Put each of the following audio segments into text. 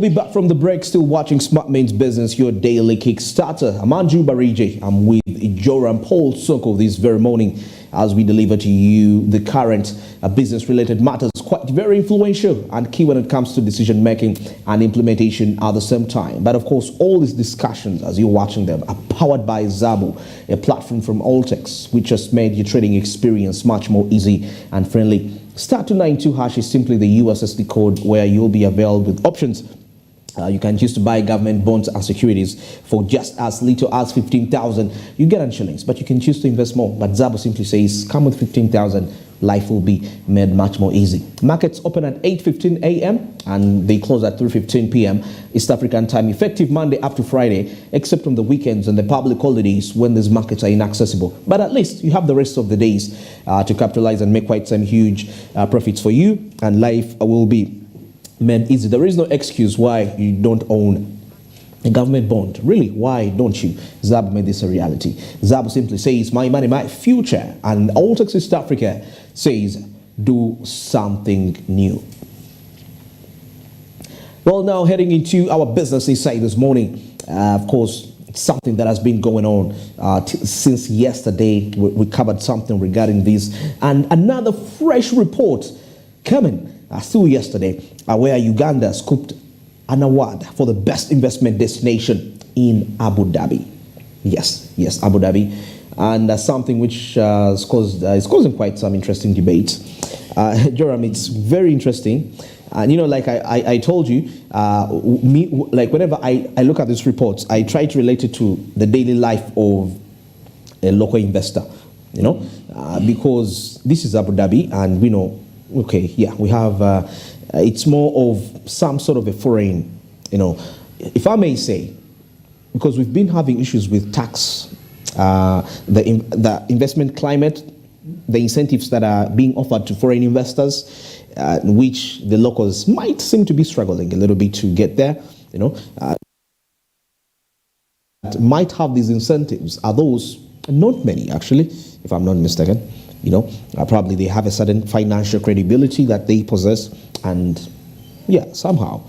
be back from the break, still watching Smart Mains Business, your daily Kickstarter. I'm Anju Barije. I'm with Joram Paul Soko this very morning as we deliver to you the current business-related matters, quite very influential and key when it comes to decision-making and implementation at the same time. But of course, all these discussions, as you're watching them, are powered by Zabu, a platform from Altex, which has made your trading experience much more easy and friendly. *292# is simply the USSD code where you'll be availed with options. You can choose to buy government bonds and securities for just as little as 15,000. You get on shillings, but you can choose to invest more. But Zabo simply says, come with 15,000, life will be made much more easy. Markets open at 8:15 a.m. and they close at 3:15 p.m. East African time, effective Monday up to Friday, except on the weekends and the public holidays when these markets are inaccessible. But at least you have the rest of the days to capitalize and make quite some huge profits for you, and life will be made easy. There is no excuse why you don't own a government bond. Really, why don't you? Zab made this a reality. Zab simply says, my money, my future. And Altex East Africa says, do something new. Well, now heading into our business insight this morning, of course, it's something that has been going on since yesterday. We covered something regarding this. And another fresh report coming still yesterday, where Uganda scooped an award for the best investment destination in Abu Dhabi. Yes, Abu Dhabi. And something which is causing quite some interesting debates. Joram, it's very interesting. And, you know, like I told you, like whenever I look at these reports, I try to relate it to the daily life of a local investor, you know, because this is Abu Dhabi and we know, okay, yeah, we have, it's more of some sort of a foreign, you know, if I may say, because we've been having issues with tax, the investment climate, the incentives that are being offered to foreign investors, which the locals might seem to be struggling a little bit to get there, you know, might have these incentives are those, not many actually, if I'm not mistaken. You know, probably they have a certain financial credibility that they possess, and yeah, somehow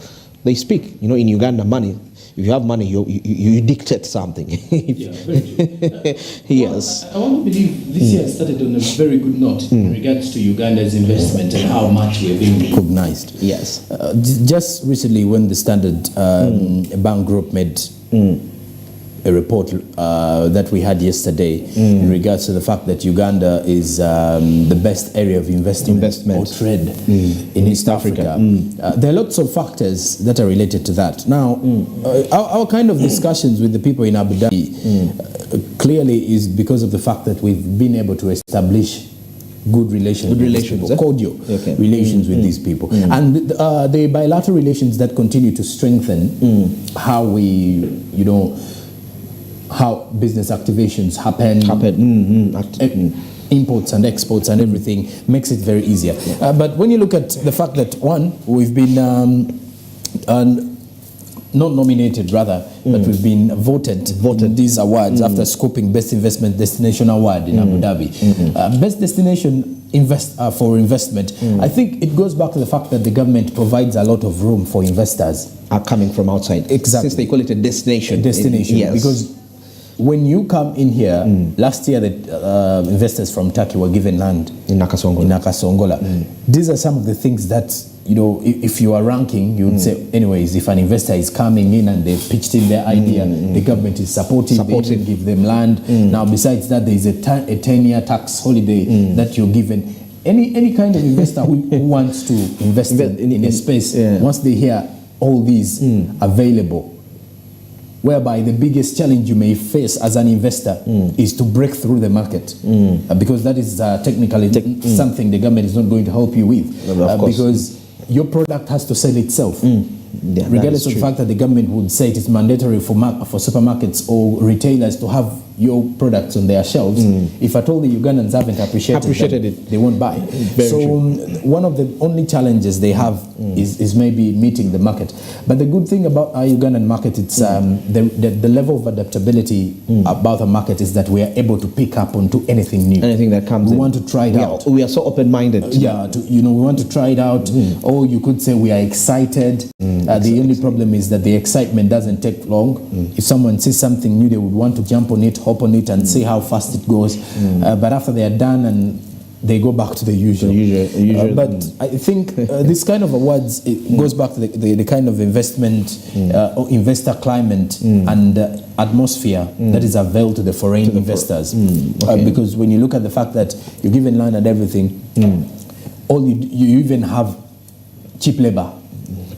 they speak. You know, in Uganda, money. If you have money, you dictate something. Yeah, very true. Yes. Well, I want to believe this year started on a very good note in regards to Uganda's investment and how much we're being recognized. Yes. Just recently, when the Standard Bank Group made a report that we had yesterday in regards to the fact that Uganda is the best area of investment or trade in East Africa. There are lots of factors that are related to that. Now, our kind of discussions with the people in Abu Dhabi clearly is because of the fact that we've been able to establish good relations, cordial relations with these people. And the bilateral relations that continue to strengthen how we, you know, how business activations happen, imports and exports and everything makes it very easier. But when you look at the fact that, one, we've been not nominated rather, but we've been voted these awards after scooping Best Investment Destination Award in Abu Dhabi. Best Destination for investment, I think it goes back to the fact that the government provides a lot of room for investors. Are coming from outside. Exactly. Since they call it a destination. Yes. Because when you come in here, last year the investors from Turkey were given land in Nakasongola. These are some of the things that, you know, if you are ranking, you would say, anyways, if an investor is coming in and they've pitched in their idea, the government is supportive, they even give them land. Now, besides that, there is a 10-year tax holiday that you're given. Any kind of investor who wants to invest in a space, once they hear all these available, whereby the biggest challenge you may face as an investor is to break through the market, because that is technically something the government is not going to help you with, because your product has to sell itself. Regardless of the fact that the government would say it is mandatory for supermarkets or retailers to have your products on their shelves, if at all the Ugandans haven't appreciated it, they won't buy. One of the only challenges they have is maybe meeting the market. But the good thing about our Ugandan market, it's the level of adaptability about the market is that we are able to pick up onto anything new. Anything that comes we want to try it out. We are so open-minded. Yeah, we want to try it out. Or you could say we are excited. The only problem is that the excitement doesn't take long. If someone sees something new, they would want to jump on it, hop on it, and see how fast it goes. But after they are done, and they go back to the usual. But I think this kind of awards, it goes back to the kind of investment or investor climate and atmosphere that is available to the foreign investors. Because when you look at the fact that you're given land and everything, all you even have cheap labor.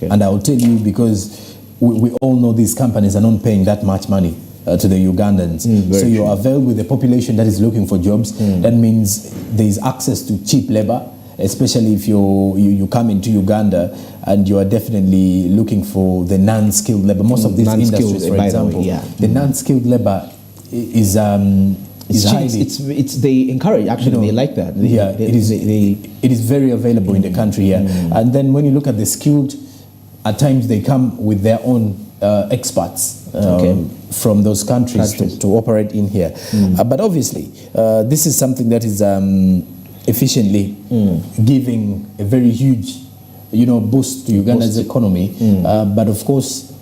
And I will tell you, because we all know these companies are not paying that much money to the Ugandans. So you are available with a population that is looking for jobs. That means there is access to cheap labor, especially if you come into Uganda and you are definitely looking for the non-skilled labor. Most of these industries, for example, the non-skilled labor is highly, they encourage, actually, they like that. It is very available in the country here. And then when you look at the skilled, at times they come with their own experts from those countries to operate in here. But obviously, this is something that is efficiently giving a very huge, boost to Uganda's economy. But of course,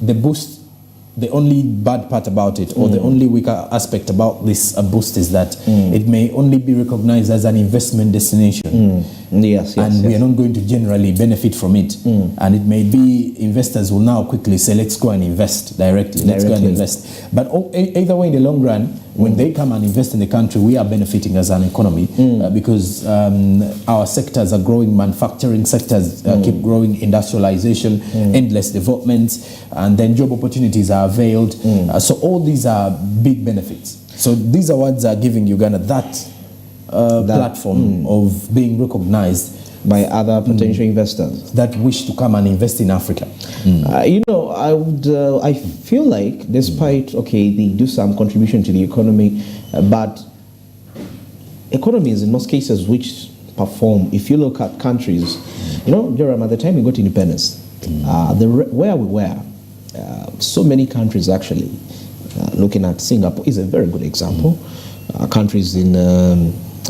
the only bad part about it, or the only weaker aspect about this boost, is that it may only be recognized as an investment destination. We are not going to generally benefit from it. And it may be investors will now quickly say, let's go and invest directly. Let's go and invest. But either way, in the long run, when they come and invest in the country, we are benefiting as an economy because our sectors are growing. Manufacturing sectors keep growing, industrialization, endless developments, and then job opportunities are availed. So all these are big benefits. So these awards are giving Uganda that platform of being recognized by other potential investors that wish to come and invest in Africa. I feel like, despite they do some contribution to the economy, but economies in most cases which perform, if you look at countries, Joram, at the time we got independence, where we were, so many countries actually, looking at Singapore is a very good example. Countries in,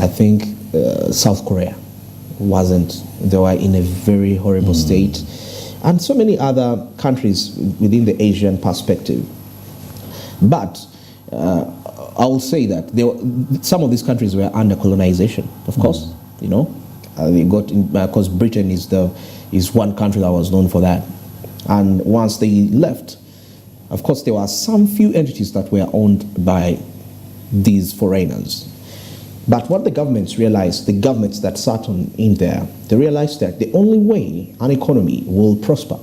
I think, South Korea they were in a very horrible state, and so many other countries within the Asian perspective. But I will say that some of these countries were under colonization, of course. They got because Britain is one country that was known for that, and once they left, of course, there were some few entities that were owned by these foreigners. But what the governments realized, the governments that sat in there, they realized that the only way an economy will prosper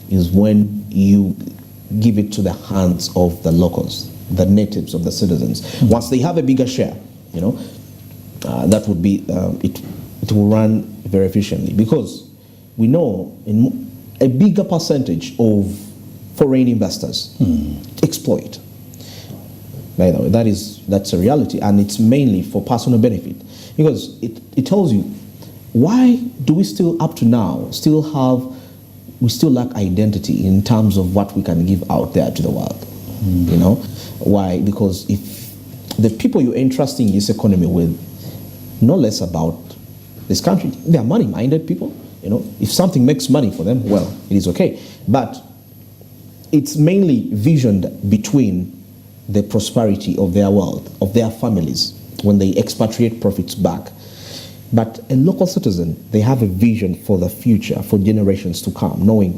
is when you give it to the hands of the locals, the natives, of the citizens. Once they have a bigger share, that would be, it will run very efficiently, because we know a bigger percentage of foreign investors exploit. By the way, that's a reality, and it's mainly for personal benefit, because it tells you, why do we still, up to now, we still lack identity in terms of what we can give out there to the world. Why? Because if the people you're entrusting this economy with know less about this country, they are money-minded people. If something makes money for them, well, it is okay. But it's mainly visioned between the prosperity of their world, of their families, when they expatriate profits back. But a local citizen, they have a vision for the future, for generations to come, knowing,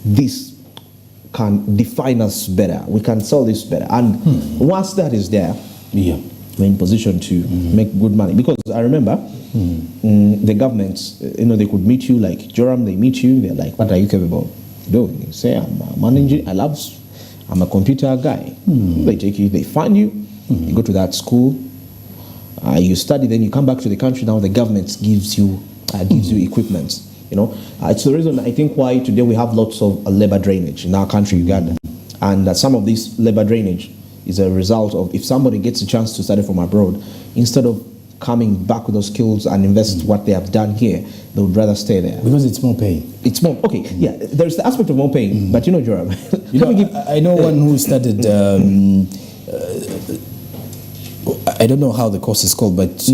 this can define us better, we can sell this better. And once that is there, we're in position to make good money. Because I remember the governments, they could meet you, like Joram, they meet you, they're like, what are you capable of doing? You say, I'm an engineer, I'm a computer guy. They take you, they fund you, you go to that school, you study, then you come back to the country. Now the government gives you equipment. It's the reason, I think, why today we have lots of labor drainage in our country, Uganda. And some of this labor drainage is a result of, if somebody gets a chance to study from abroad, instead of coming back with those skills and invest what they have done here, they would rather stay there. Because it's more paying. It's more, there's the aspect of more paying, but Joram. I know one who started, I don't know how the course is called, but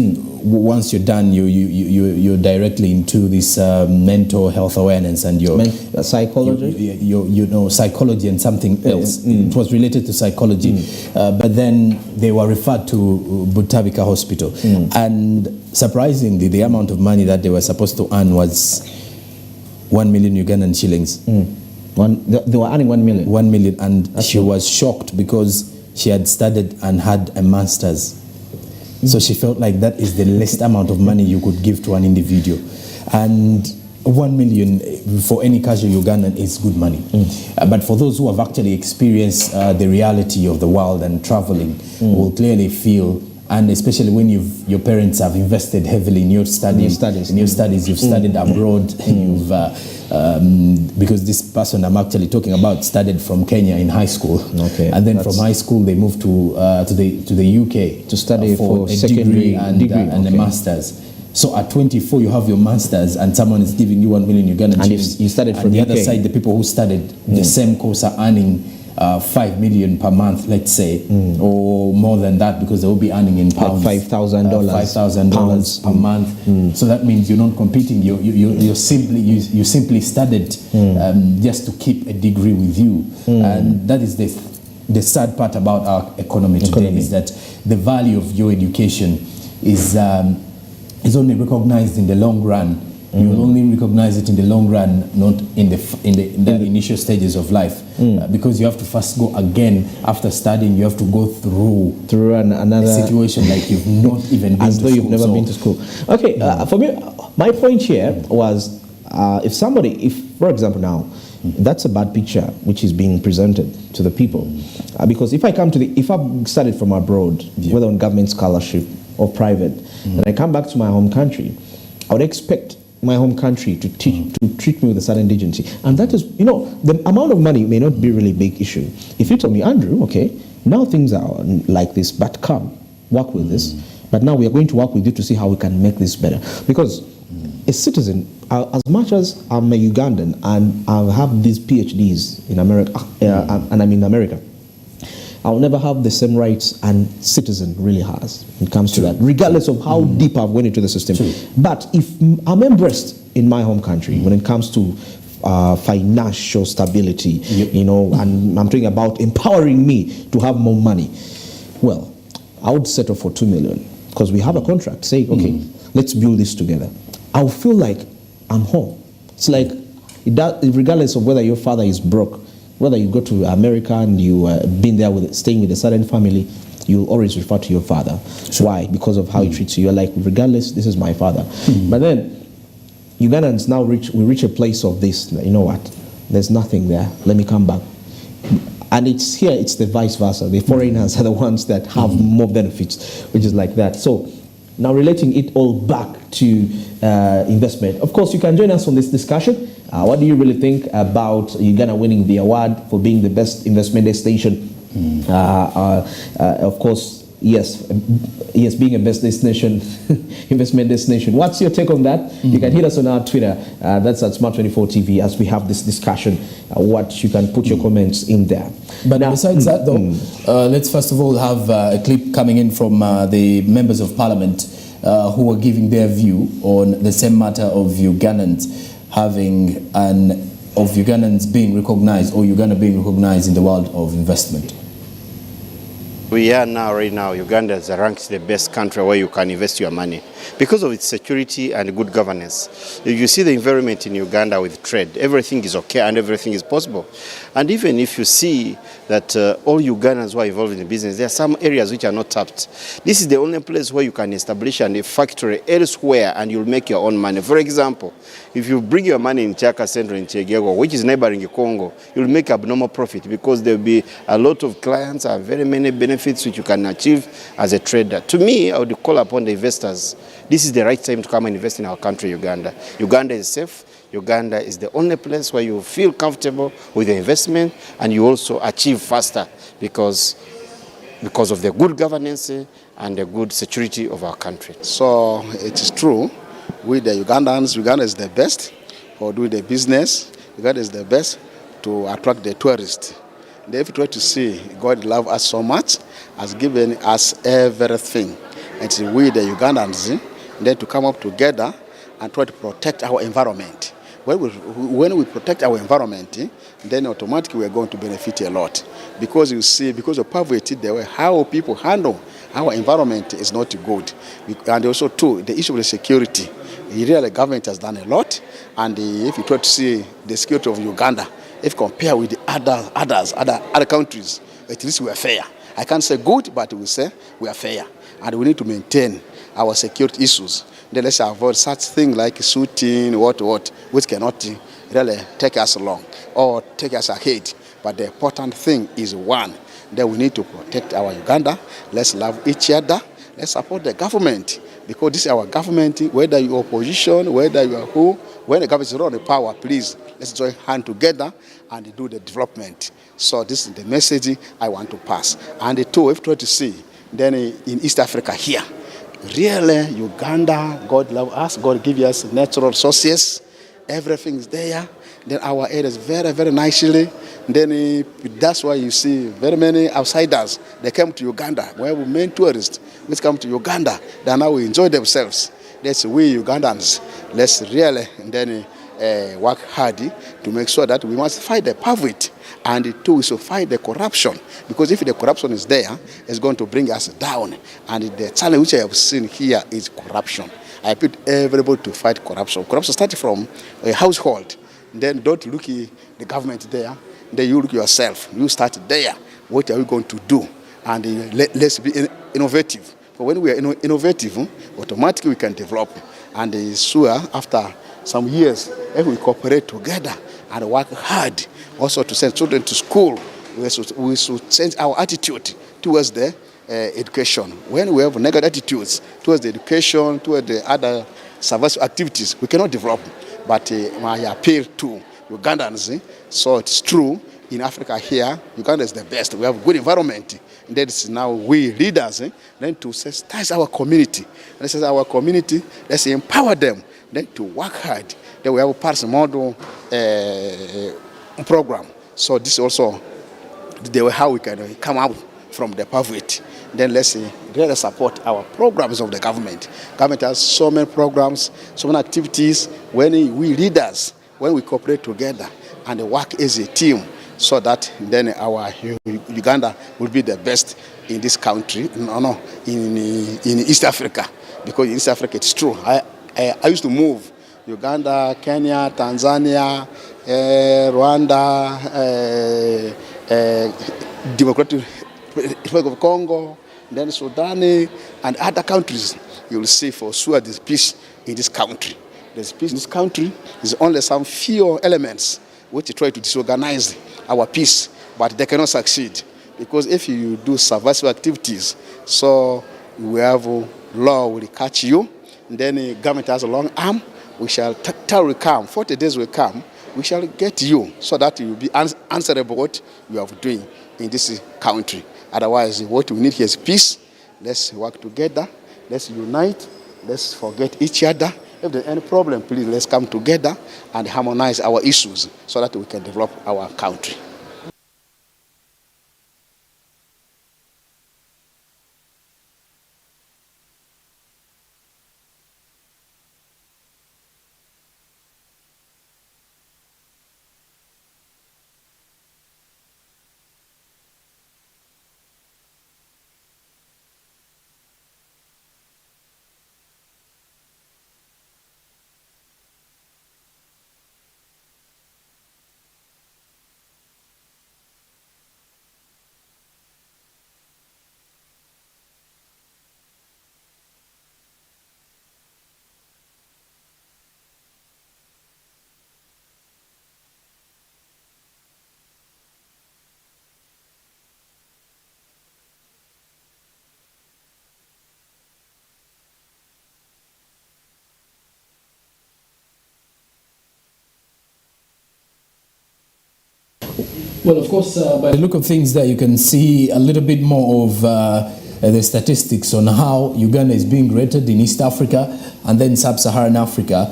once you're done, you're directly into this mental health awareness and your psychology. You know, psychology and something else. It was related to psychology, but then they were referred to Butabika Hospital, and surprisingly, the amount of money that they were supposed to earn was 1 million Ugandan shillings. They were earning 1 million. 1 million, and she was shocked because she had studied and had a master's. So she felt like that is the least amount of money you could give to an individual. And 1 million for any casual Ugandan is good money. But for those who have actually experienced the reality of the world and traveling, will clearly feel, and especially when your parents have invested heavily in your studies, you've studied abroad, you've because this person I'm actually talking about studied from Kenya in high school, and then from high school they moved to the UK to study for a secondary and a master's. So at 24 you have your master's and someone is giving you 1 million Ugandan shillings. And you studied from the UK. other side, the people who studied the same course are earning 5 million per month, let's say, or more than that, because they will be earning in pounds. $5,000. $5,000 per month. So that means you're not competing. You simply studied just to keep a degree with you, and that is the sad part about our economy today, is that the value of your education is only recognized in the long run. You will only recognize it in the long run, not in the initial stages of life, because you have to first go again after studying. You have to go through another situation like you've not even been as to though school. you've never been to school. Okay, for me, my point here was if for example now, that's a bad picture which is being presented to the people, because if I've studied from abroad, whether on government scholarship or private, and I come back to my home country, I would expect my home country to treat me with a certain dignity. And that is, the amount of money may not be really a big issue. If you tell me, Andrew, okay, now things are like this, but come, work with this. But now we are going to work with you to see how we can make this better. Because a citizen, as much as I'm a Ugandan and I have these PhDs in America, and I'm in America, I'll never have the same rights and citizen really has when it comes to that, regardless of how deep I've went into the system. But if I'm embraced in my home country when it comes to financial stability, and I'm talking about empowering me to have more money, well, I would settle for 2 million because we have a contract saying, okay, let's build this together. I'll feel like I'm home. It's like, regardless of whether your father is broke, whether you go to America and you've been there staying with a certain family, you'll always refer to your father. Why? Because of how he treats you. You're like, regardless, this is my father. But then Ugandans now reach a place of this. You know what? There's nothing there. Let me come back. And it's the vice versa. The foreigners are the ones that have more benefits, which is like that. So now relating it all back to investment. Of course, you can join us on this discussion. What do you really think about Uganda winning the award for being the best investment destination? Of course, yes, being a best destination, investment destination. What's your take on that? You can hit us on our Twitter. That's at Smart24 TV as we have this discussion. You can put your comments in there. But now, besides that, though, let's first of all have a clip coming in from the members of Parliament who are giving their view on the same matter of Ugandans Ugandans being recognized, or Uganda being recognized in the world of investment. We are right now, Uganda is ranked the best country where you can invest your money because of its security and good governance. If you see the environment in Uganda with trade, everything is okay and everything is possible. And even if you see that all Ugandans who are involved in the business, there are some areas which are not tapped. This is the only place where you can establish a factory elsewhere and you'll make your own money. For example, if you bring your money in Chaka Central in Chegego, which is neighboring Congo, you'll make abnormal profit because there'll be a lot of clients and very many benefits which you can achieve as a trader. To me, I would call upon the investors. This is the right time to come and invest in our country, Uganda. Uganda is safe. Uganda is the only place where you feel comfortable with the investment and you also achieve faster because of the good governance and the good security of our country. So it is true, we the Ugandans, Uganda is the best for doing the business. Uganda is the best to attract the tourists. If you try to see, God love us so much, has given us everything. It's we, the Ugandans, then to come up together and try to protect our environment. When we protect our environment, then automatically we are going to benefit a lot. Because you see, because of poverty, the way how people handle our environment is not good. And also, too, the issue of the security. Really, the government has done a lot. And if you try to see the security of Uganda, if compared with the other countries, at least we are fair. I can't say good, but we say we are fair. And we need to maintain our security issues. Then let's avoid such things like shooting, which cannot really take us along or take us ahead. But the important thing is one, that we need to protect our Uganda. Let's love each other. Let's support the government, because this is our government, whether you're opposition, whether you are who, when the government is not in power, please, let's join hands together and do the development. So this is the message I want to pass. And the two, if you try to see, then in East Africa here, really, Uganda, God love us, God give us natural resources, everything is there. Then our area is very, very nicely. Then that's why you see very many outsiders, they come to Uganda. We have many tourists which come to Uganda, they now enjoy themselves. That's we Ugandans. Let's really work hard to make sure that we must fight the poverty. And two, we should fight the corruption. Because if the corruption is there, it's going to bring us down. And the challenge which I have seen here is corruption. I put everybody to fight corruption. Corruption starts from a household. Then don't look at the government there. Then you look yourself. You start there. What are we going to do? And let's be innovative. But when we are innovative, automatically we can develop. And sure, after some years, if we cooperate together and work hard, also to send children to school, we should change our attitude towards the education. When we have negative attitudes towards the education, towards the other service activities, we cannot develop. But my appeal to Ugandans, so it's true, in Africa here, Uganda is the best. We have good environment. And that is now we leaders, then to sensitize our community. This is our community, let's empower them, then to work hard. Then we have a Paris model program. So this is also the way how we can come out from the poverty. Then let's really support our programs of the government. Government has so many programs, so many activities. When we leaders, when we cooperate together and work as a team, so that then our Uganda will be the best in this country, in East Africa. Because in East Africa, it's true. I used to move Uganda, Kenya, Tanzania, Rwanda, Democratic Republic of Congo, then Sudan, and other countries. You will see for sure there's peace in this country. There's peace in this country. There's only some few elements which try to disorganize our peace, but they cannot succeed. Because if you do subversive activities, so we have law will catch you, and then the government has a long arm, we shall till we come, 40 days will come, we shall get you, so that you will be answerable what you are doing in this country. Otherwise, what we need here is peace. Let's work together, let's unite, let's forget each other. If there's any problem, please let's come together and harmonize our issues so that we can develop our country. Well, of course, by the look of things there, you can see a little bit more of the statistics on how Uganda is being rated in East Africa and then Sub-Saharan Africa.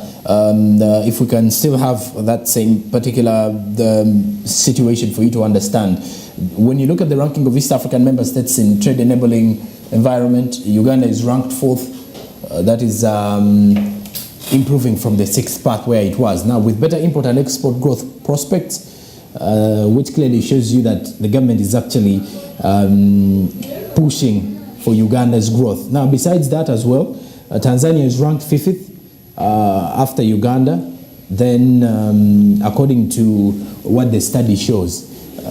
If we can still have that same particular situation for you to understand. When you look at the ranking of East African member states in trade enabling environment, Uganda is ranked 4th. That is improving from the 6th spot where it was. Now, with better import and export growth prospects, which clearly shows you that the government is actually pushing for Uganda's growth. Now, besides that as well, Tanzania is ranked 5th after Uganda. Then, according to what the study shows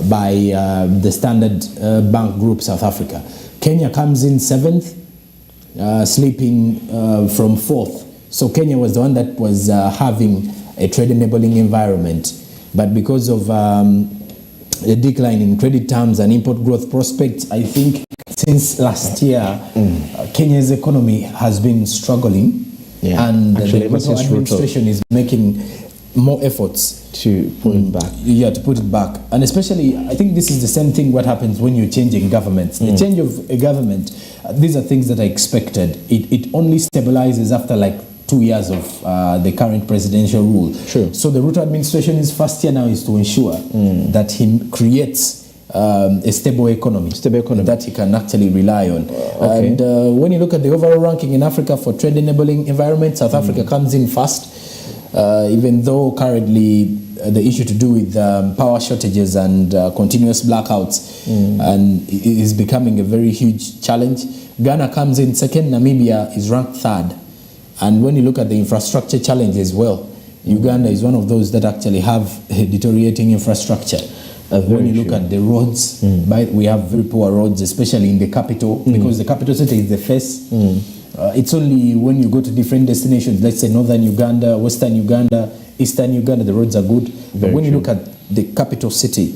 by the Standard Bank Group South Africa, Kenya comes in 7th, slipping from 4th. So Kenya was the one that was having a trade enabling environment. But because of a decline in credit terms and import growth prospects, I think since last year, Kenya's economy has been struggling. Yeah. And actually, the Ruto administration is making more efforts to put it back. Yeah, to put it back. And especially, I think this is the same thing what happens when you're changing governments. The change of a government, these are things that are expected. It only stabilizes after like 2 years of the current presidential rule. Sure. So the Ruto administration, his first year now is to ensure that he creates a stable economy that he can actually rely on. Okay. And when you look at the overall ranking in Africa for trade enabling environment, South Africa comes in first, even though currently the issue to do with power shortages and continuous blackouts and it is becoming a very huge challenge. Ghana comes in second, Namibia is ranked 3rd. And when you look at the infrastructure challenge as well, Uganda is one of those that actually have a deteriorating infrastructure. When you look at the roads, we have very poor roads, especially in the capital, because the capital city is the face. It's only when you go to different destinations, let's say northern Uganda, western Uganda, eastern Uganda, the roads are good. But when you look at the capital city,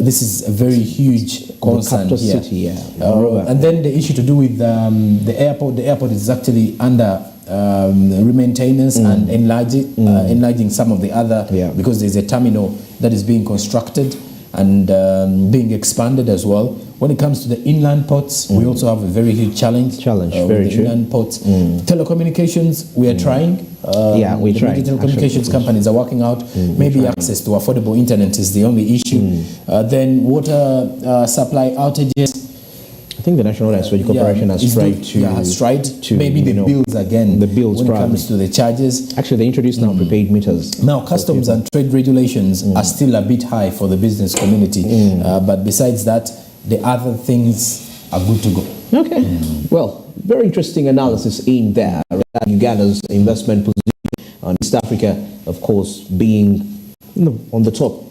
this is a very huge concern here. City, yeah. And then the issue to do with the airport. The airport is actually under maintenance and enlarging some of the other, because there's a terminal that is being constructed and being expanded as well. When it comes to the inland ports, we also have a very huge challenge. Very with the true. inland ports. Telecommunications, we are trying. We're trying. Telecommunications companies are working out. Maybe access to affordable internet is the only issue. Then water supply outages. I think the National Water and Sewage Corporation has tried to maybe the bills again. The bills when probably. it comes to the charges. Actually, they introduced now prepaid meters. Now, customs and trade regulations are still a bit high for the business community. But besides that, the other things are good to go. Okay. Well, very interesting analysis in there. Uganda's investment position on East Africa, of course, being on the top,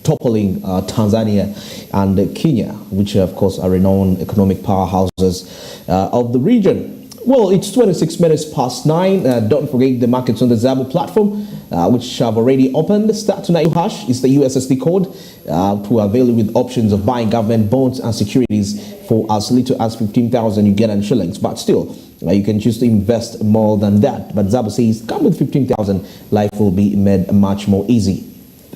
toppling Tanzania and Kenya, which of course are renowned economic powerhouses of the region. Well, it's 26 minutes past 9. Don't forget the markets on the Zabu platform, which have already opened. Start tonight hash is the USSD code to avail you with options of buying government bonds and securities for as little as 15,000 Ugandan shillings. But still, you can choose to invest more than that. But Zabu says, come with 15,000, life will be made much more easy.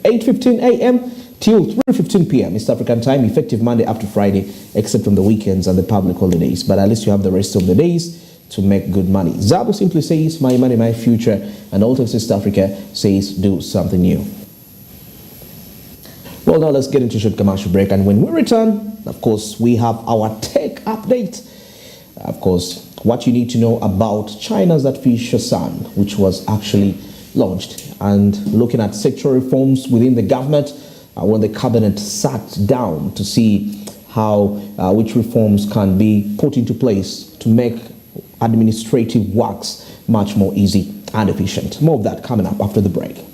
8:15 a.m. till 3:15 p.m. East African time, effective Monday after Friday, except on the weekends and the public holidays. But at least you have the rest of the days to make good money. Zabu simply says, my money, my future, and Alt of East Africa says, do something new. Well, now let's get into a short commercial break, and when we return, of course, we have our tech update. Of course, what you need to know about China's artificial sun, which was actually launched, and looking at sectoral reforms within the government when the cabinet sat down to see how which reforms can be put into place to make administrative works much more easy and efficient. More of that coming up after the break.